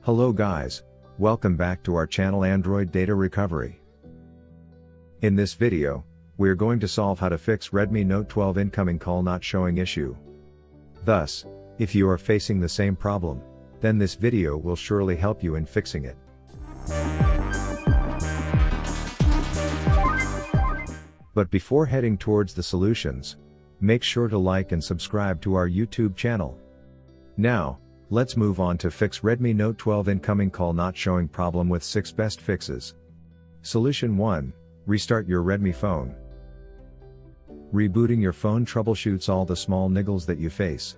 Hello guys, welcome back to our channel Android Data Recovery. In this video, we're going to solve how to fix Redmi Note 12 incoming call not showing issue. Thus, if you are facing the same problem, then this video will surely help you in fixing it. But before heading towards the solutions, make sure to like and subscribe to our YouTube channel. Now, let's move on to fix Redmi Note 12 incoming call not showing problem with 6 best fixes. Solution 1. Restart your Redmi phone. Rebooting your phone troubleshoots all the small niggles that you face.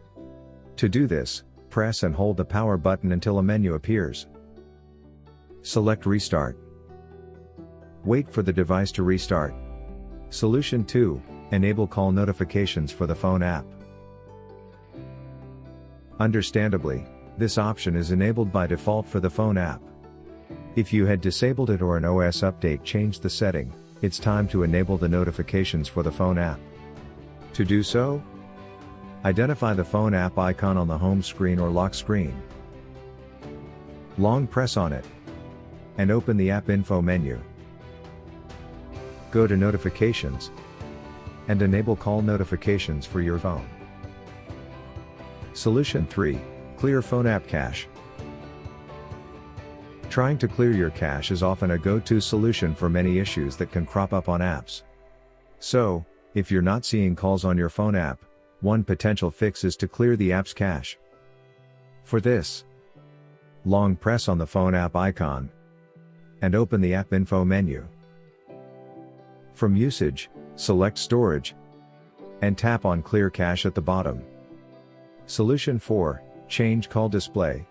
To do this, press and hold the power button until a menu appears. Select Restart. Wait for the device to restart. Solution 2. Enable call notifications for the phone app. Understandably, this option is enabled by default for the phone app. If you had disabled it or an OS update changed the setting, it's time to enable the notifications for the phone app. To do so, identify the phone app icon on the home screen or lock screen. Long press on it, and open the App Info menu. Go to Notifications, and enable call notifications for your phone. Solution 3. Clear phone app cache. Trying to clear your cache is often a go-to solution for many issues that can crop up on apps. So, if you're not seeing calls on your phone app, one potential fix is to clear the app's cache. For this, long press on the phone app icon, and open the App Info menu. From Usage, select Storage, and tap on Clear Cache at the bottom. Solution 4. Change call display.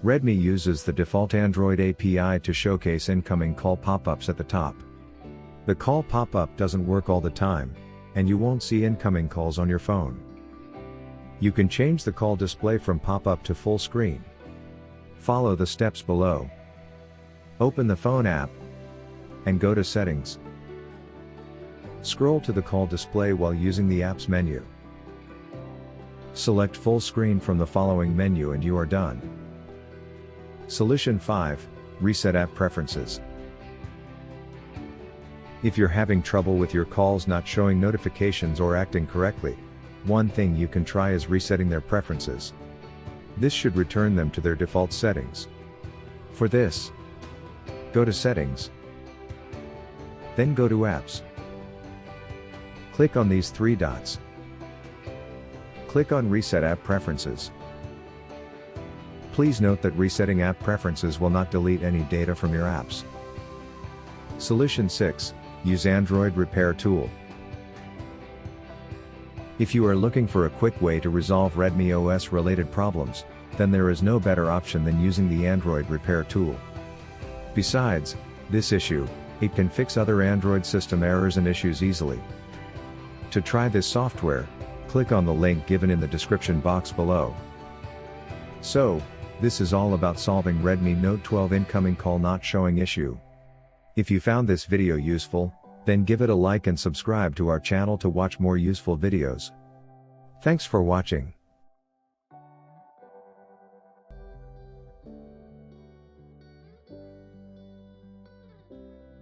Redmi uses the default Android API to showcase incoming call pop-ups at the top. The call pop-up doesn't work all the time, and you won't see incoming calls on your phone. You can change the call display from pop-up to full screen. Follow the steps below. Open the phone app, and go to Settings. Scroll to the call display while using the Apps menu. Select full screen from the following menu and you are done. Solution 5. Reset app preferences. If you're having trouble with your calls not showing notifications or acting correctly, one thing you can try is resetting their preferences. This should return them to their default settings. For this, go to Settings, then go to Apps. Click on these 3 dots. Click on Reset App Preferences. Please note that resetting app preferences will not delete any data from your apps. Solution 6. Use Android Repair Tool. If you are looking for a quick way to resolve Redmi OS related problems, then there is no better option than using the Android Repair Tool. Besides this issue, it can fix other Android system errors and issues easily. To try this software, click on the link given in the description box below. So, this is all about solving Redmi Note 12 incoming call not showing issue. If you found this video useful, then give it a like and subscribe to our channel to watch more useful videos. Thanks for watching.